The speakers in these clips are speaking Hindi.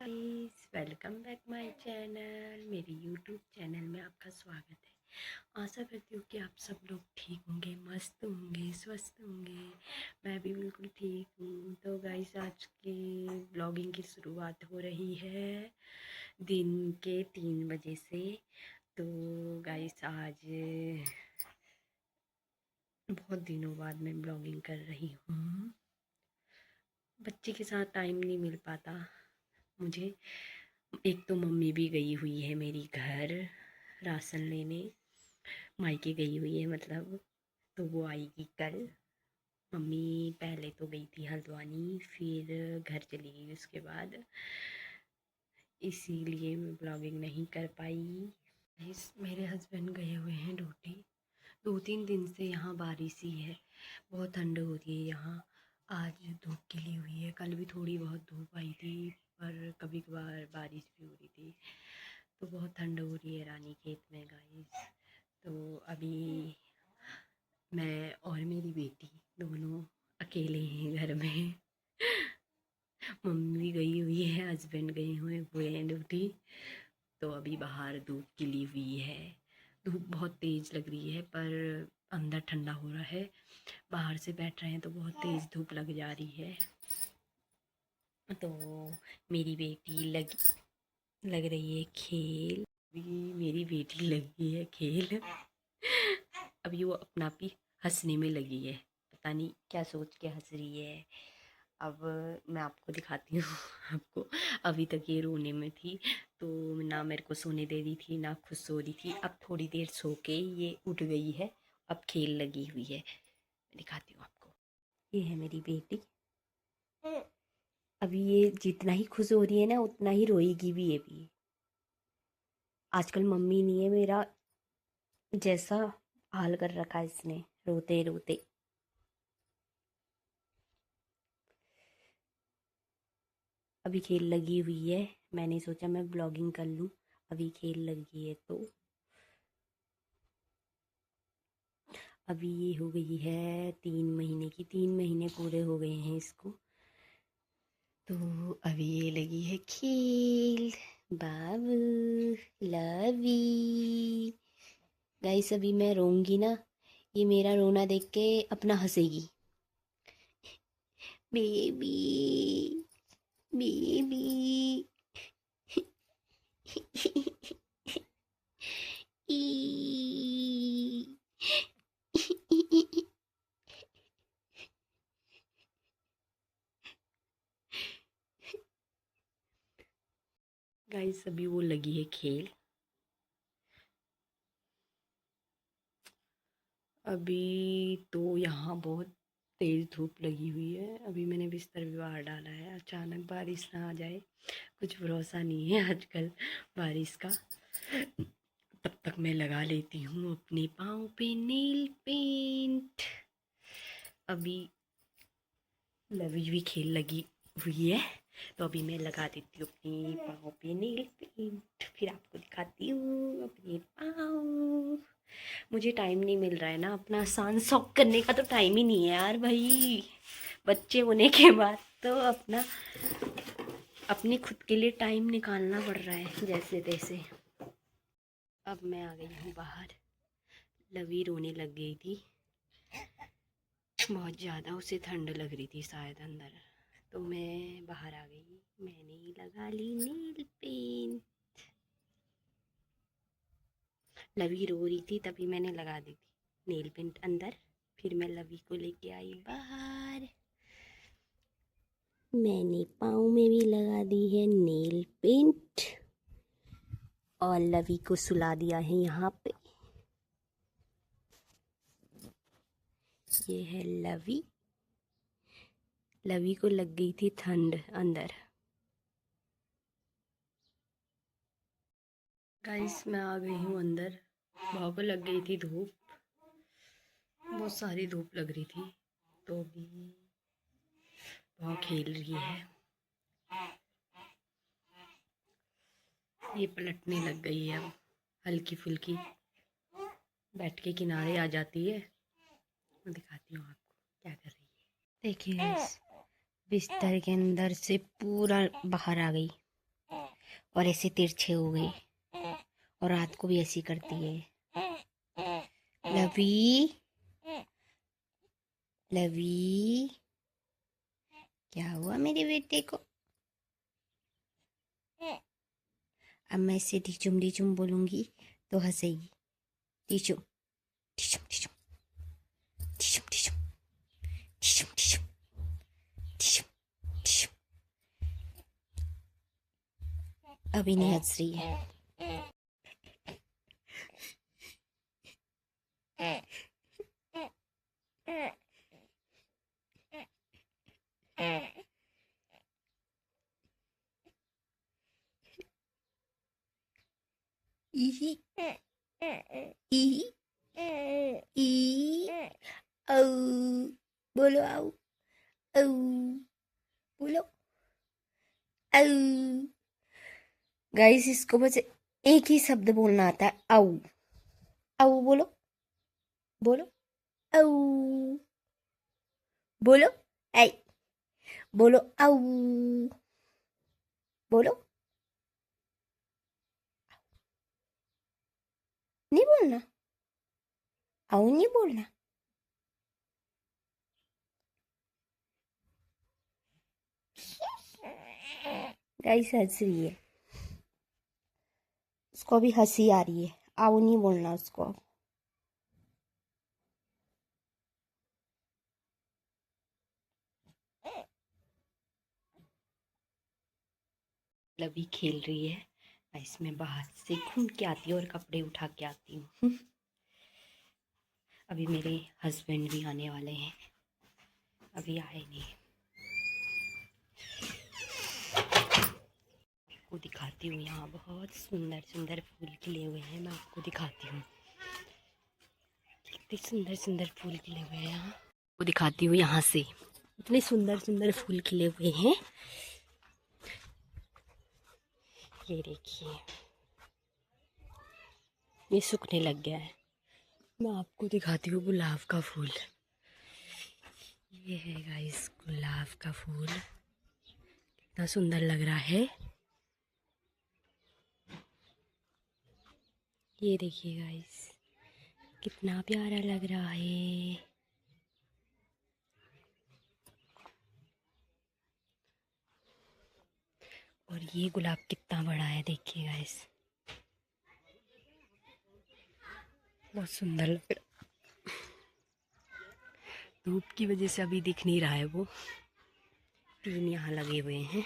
Guys welcome back my channel. मेरे यूट्यूब चैनल में आपका स्वागत है। आशा करती हूँ कि आप सब लोग ठीक होंगे, मस्त होंगे, स्वस्थ होंगे। मैं भी बिल्कुल ठीक हूँ। तो गाइस आज की ब्लॉगिंग की शुरुआत हो रही है दिन के 3 बजे से। तो गाइस आज बहुत दिनों बाद मैं ब्लॉगिंग कर रही हूँ। बच्चे के साथ टाइम नहीं मिल पाता मुझे। एक तो मम्मी भी गई हुई है मेरी घर राशन लेने, मायके गई हुई है मतलब। तो वो आएगी कल। मम्मी पहले तो गई थी हल्द्वानी, फिर घर चली गई उसके बाद, इसीलिए मैं ब्लॉगिंग नहीं कर पाई। मेरे हस्बैंड गए हुए हैं ड्यूटी। 2-3 दिन से यहाँ बारिश ही है, बहुत ठंड हो रही है यहाँ। आज धूप खिली हुई है, कल भी थोड़ी बहुत धूप आई थी, पर कभी कभार बारिश भी हो रही थी। तो बहुत ठंड हो रही है रानी खेत में गाइस। तो अभी मैं और मेरी बेटी दोनों अकेले हैं घर में। मम्मी गई हुई है, हस्बैंड गए हुए हैं ड्यूटी। तो अभी बाहर धूप खिली हुई है, धूप बहुत तेज़ लग रही है, पर अंदर ठंडा हो रहा है। बाहर से बैठ रहे हैं तो बहुत तेज़ धूप लग जा रही है। तो मेरी बेटी लग रही है खेल। अभी मेरी बेटी लगी है खेल। अभी वो अपना आप ही हंसने में लगी है, पता नहीं क्या सोच के हंस रही है। अब मैं आपको दिखाती हूँ। आपको अभी तक ये रोने में थी, तो ना मेरे को सोने दे रही थी, ना खुद सो रही थी। अब थोड़ी देर सो के ये उठ गई है, अब खेल लगी हुई है। मैं दिखाती हूँ आपको। ये है मेरी बेटी। अभी ये जितना ही खुश हो रही है ना, उतना ही रोएगी भी ये भी। आजकल मम्मी नहीं है मेरा जैसा हाल कर रखा है इसने, रोते रोते। अभी खेल लगी हुई है, मैंने सोचा मैं ब्लॉगिंग कर लूँ। अभी खेल लगी है तो अभी ये हो गई है 3 महीने की, 3 महीने पूरे हो गए हैं इसको। तो अभी ये लगी है खेल। बाबू लवी। गाइस अभी मैं रोऊंगी ना, ये मेरा रोना देख के अपना हंसेगी। Baby baby. गाइस अभी वो लगी है खेल। अभी तो यहाँ बहुत तेज़ धूप लगी हुई है। अभी मैंने बिस्तर भी बाहर डाला है, अचानक बारिश ना आ जाए, कुछ भरोसा नहीं है आजकल बारिश का। तब तक मैं लगा लेती हूँ अपने पाँव पे नेल पेंट। अभी लवी भी खेल लगी हुई है, तो अभी मैं लगा देती हूँ अपनी पाँव पे नेल पेंट, फिर आपको दिखाती हूँ अपने पाँव। मुझे टाइम नहीं मिल रहा है ना, अपना शान शौक करने का तो टाइम ही नहीं है यार भाई। बच्चे होने के बाद तो अपने खुद के लिए टाइम निकालना पड़ रहा है जैसे तैसे। अब मैं आ गई हूँ बाहर। लवी रोने लग गई थी बहुत ज़्यादा, उसे ठंड लग रही थी शायद अंदर। तो मैं बाहर आ गई, मैंने लगा ली नेल पेंट। लवी रो रही थी तभी मैंने लगा दी थी नेल पेंट अंदर। फिर मैं लवी को लेके आई बाहर। मैंने पाँव में भी लगा दी है नेल पेंट और लवी को सुला दिया है यहाँ पे। ये है लवी। लवी को लग गई थी ठंड अंदर। गाइस मैं आ गई हूँ अंदर। भाव को लग गई थी धूप, बहुत सारी धूप लग रही थी। तो भी भाव खेल रही है। ये पलटने लग गई है अब, हल्की फुल्की बैठ के किनारे आ जाती है। मैं दिखाती हूँ आपको क्या कर रही है। देखिए गाइस, बिस्तर के अंदर से पूरा बाहर आ गई। और ऐसे तिरछे हो गए, और रात को भी ऐसी करती है। लवी, लवी, क्या हुआ मेरे बेटे को? अब मैं इससे टीचुम टीचुम बोलूंगी तो हंसेगी। टीचुम टीचुम टीचुम टीचुम टीचुम टीचुम टीचुम टीचुम टीचुम। अभी नहीं हंस रही है। ई ई ई औ, बोलो आओ, औ, बोलो औ। गाइस, इसको बस एक ही शब्द बोलना आता है, औ। औ बोलो, बोलो औ, बोलो ऐ, बोलो औ, बोलो। नहीं बोलना, औ नहीं बोलना। गाइस हंस रही है, उसको अभी हंसी आ रही है। आओ नहीं बोलना उसको। लवी खेल रही है, इसमें बाहर से घूम के आती हूँ और कपड़े उठा के आती हूँ। अभी मेरे हस्बैंड भी आने वाले हैं, अभी आए नहीं। आपको दिखाती हूँ, यहाँ बहुत सुंदर सुंदर फूल खिले हुए हैं। मैं आपको दिखाती हूँ, कितने सुंदर सुंदर फूल खिले हुए हैं यहाँ। आपको दिखाती हूँ यहाँ से, इतने सुंदर सुंदर फूल खिले हुए हैं। ये देखिए, ये सूखने लग गया है। मैं आपको दिखाती हूँ गुलाब का फूल। ये है गाइस गुलाब का फूल, कितना सुंदर लग रहा है। ये देखिए गाइस, कितना प्यारा लग रहा है। और ये गुलाब कितना बड़ा है, देखिए गाइस, बहुत सुंदर लग रहा। धूप की वजह से अभी दिख नहीं रहा है वो। 3 यहाँ लगे हुए हैं।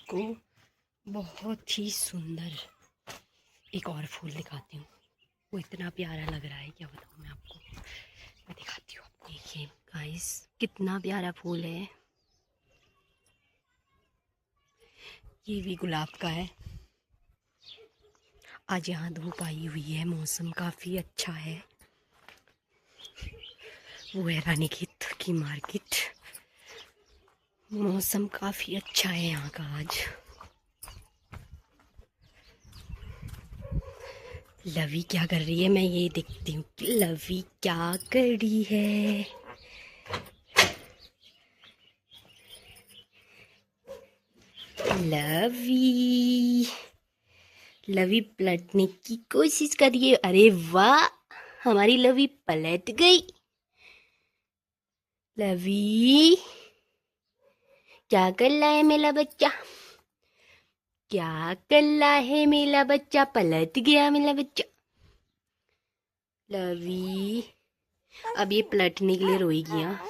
को बहुत ही सुंदर एक और फूल दिखाती हूँ, वो इतना प्यारा लग रहा है, क्या बताऊँ मैं आपको। मैं दिखाती हूँ आपको, देखिए गाइस, कितना प्यारा फूल है। ये भी गुलाब का है। आज यहाँ धूप आई हुई है, मौसम काफ़ी अच्छा है। वो है रानीखेत की मार्केट। मौसम काफ़ी अच्छा है यहाँ का आज। लवी क्या कर रही है, मैं ये देखती हूँ कि लवी क्या कर रही है। लवी, लवी पलटने की कोशिश कर रही है। अरे वाह, हमारी लवी पलट गई। लवी, क्या कर रहा है मेरा बच्चा? क्या कर रहा है मेरा बच्चा? पलट गया मेरा बच्चा। लवी, अब ये पलटने के लिए रोएगी। हाँ,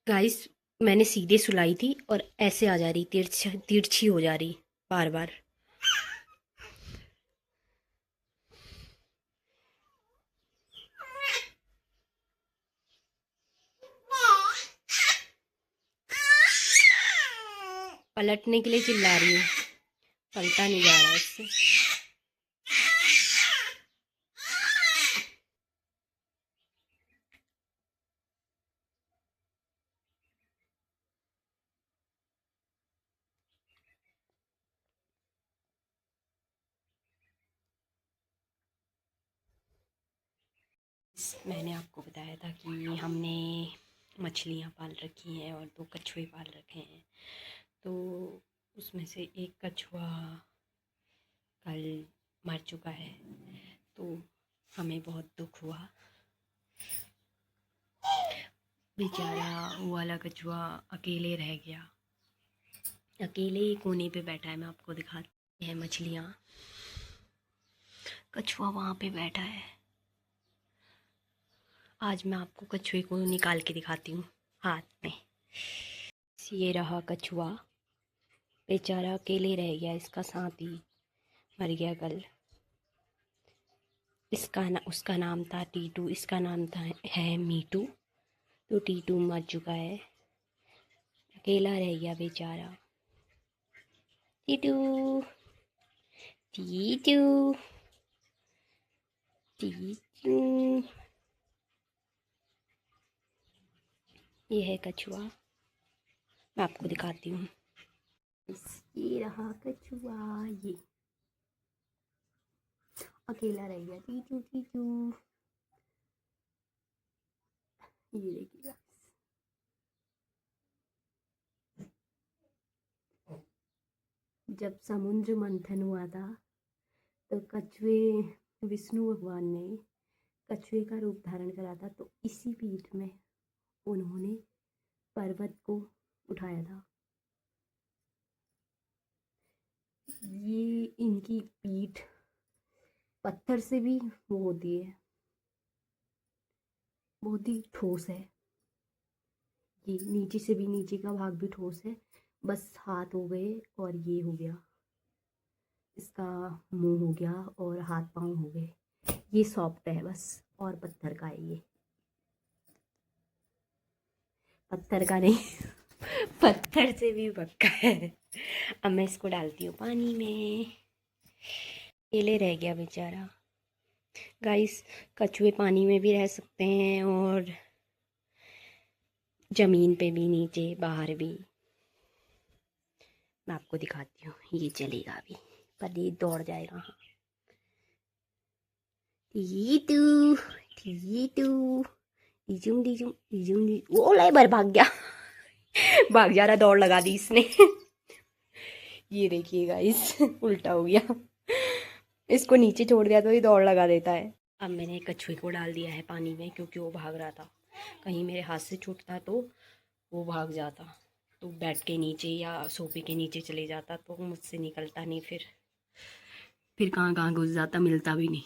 गाइस, मैंने सीधे सुलाई थी और ऐसे आ जा रही, तिरछी हो जा रही बार बार। पलटने के लिए चिल्ला रही हूँ, पलटा नहीं जा रहा इससे। मैंने आपको बताया था कि हमने मछलियाँ पाल रखी हैं और 2 कछुए पाल रखे हैं। तो उसमें से एक कछुआ कल मर चुका है, तो हमें बहुत दुख हुआ। बेचारा वो वाला कछुआ अकेले रह गया, अकेले ही कोने पे बैठा है। मैं आपको दिखाती है मछलियाँ। कछुआ वहाँ पे बैठा है। आज मैं आपको कछुए को निकाल के दिखाती हूँ हाथ में। ये रहा कछुआ, बेचारा अकेले रह गया। इसका साथी मर गया कल। उसका नाम था टीटू, इसका नाम है मीटू। तो टीटू मर चुका है, अकेला रह गया बेचारा। टीटू टीटू टीटू। ये है कछुआ, मैं आपको दिखाती हूँ। ये रहा कछुआ, ये अकेला रह गया। टीटू टीटू, ये देखिएगा। जब समुद्र मंथन हुआ था तो विष्णु भगवान ने कछुए का रूप धारण करा था। तो इसी पीठ में उन्होंने पर्वत को उठाया था। ये इनकी पीठ पत्थर से भी वो होती है, बहुत ही ठोस है। ये नीचे से भी, नीचे का भाग भी ठोस है। बस हाथ हो गए और ये हो गया, इसका मुंह हो गया और हाथ पांव हो गए। ये सॉफ्ट है बस, और पत्थर का है ये। पत्थर का नहीं पत्थर से भी पक्का है। अब मैं इसको डालती हूँ पानी में। अकेले रह गया बेचारा। गाइस, कछुए पानी में भी रह सकते हैं और ज़मीन पे भी, नीचे बाहर भी। मैं आपको दिखाती हूँ। ये चलेगा अभी, पर ये दौड़ जाएगा। टीटू टीटू, डिजुम डिजुम डिजुम। वो लाइबर भाग गया भाग जा रहा, दौड़ लगा दी इसने ये देखिए गाइस, उल्टा हो गया। इसको नीचे छोड़ दिया तो ये दौड़ लगा देता है। अब मैंने कछुए को डाल दिया है पानी में, क्योंकि वो भाग रहा था। कहीं मेरे हाथ से छूटता तो वो भाग जाता, तो बेड के नीचे या सोफे के नीचे चले जाता, तो मुझसे निकलता नहीं। फिर कहाँ कहाँ घुस जाता, मिलता भी नहीं।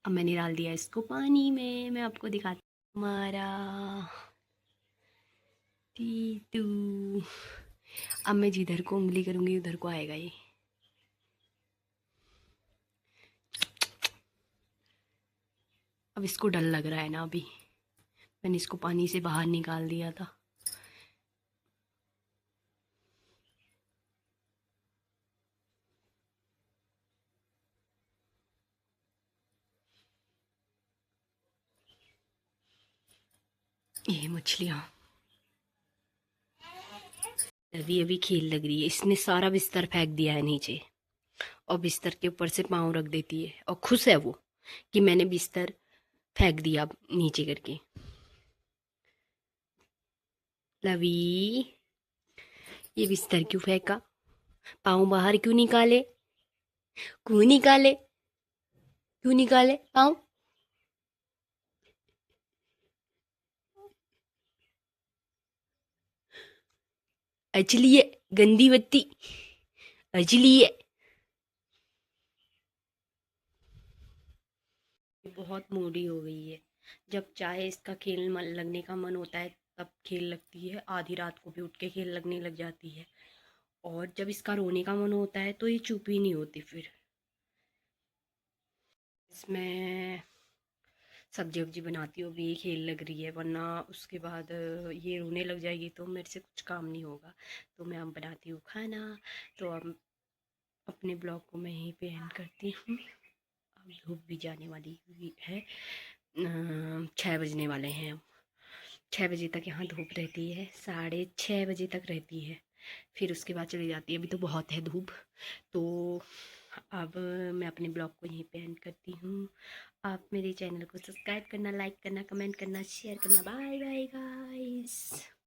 अब मैंने डाल दिया इसको पानी में। मैं आपको दिखाती हूँ हमारा टीटू। अब मैं जिधर को उंगली करूँगी उधर को आएगा ये। अब इसको डर लग रहा है ना, अभी मैंने इसको पानी से बाहर निकाल दिया था। ये मछलियाँ अभी अभी खेल लग रही है। इसने सारा बिस्तर फेंक दिया है नीचे, और बिस्तर के ऊपर से पाँव रख देती है, और खुश है वो कि मैंने बिस्तर फेंक दिया नीचे करके। लवी, ये बिस्तर क्यों फेंका? पाँव बाहर क्यों निकाले? क्यों निकाले? क्यों निकाले पाँव? अचलिए गंदी बत्ती, अचलिए। बहुत मूडी हो गई है। जब चाहे इसका खेल मन लगने का मन होता है तब खेल लगती है, आधी रात को भी उठ के खेल लगने लग जाती है। और जब इसका रोने का मन होता है तो ये चुप ही नहीं होती। फिर इसमें सब्जी वब्जी बनाती हूँ, अभी खेल लग रही है, वरना उसके बाद ये रोने लग जाएगी तो मेरे से कुछ काम नहीं होगा। तो मैं अब बनाती हूँ खाना। तो अब अपने ब्लॉग को मैं यहीं पे एंड करती हूँ। अब धूप भी जाने वाली है, 6 बजने वाले हैं। अब 6 बजे तक यहाँ धूप रहती है, 6:30 बजे तक रहती है, फिर उसके बाद चली जाती है। अभी तो बहुत है धूप। तो अब मैं अपने ब्लॉग को यहीं पे एंड करती हूँ। आप मेरे चैनल को सब्सक्राइब करना, लाइक करना, कमेंट करना, शेयर करना। Bye bye guys.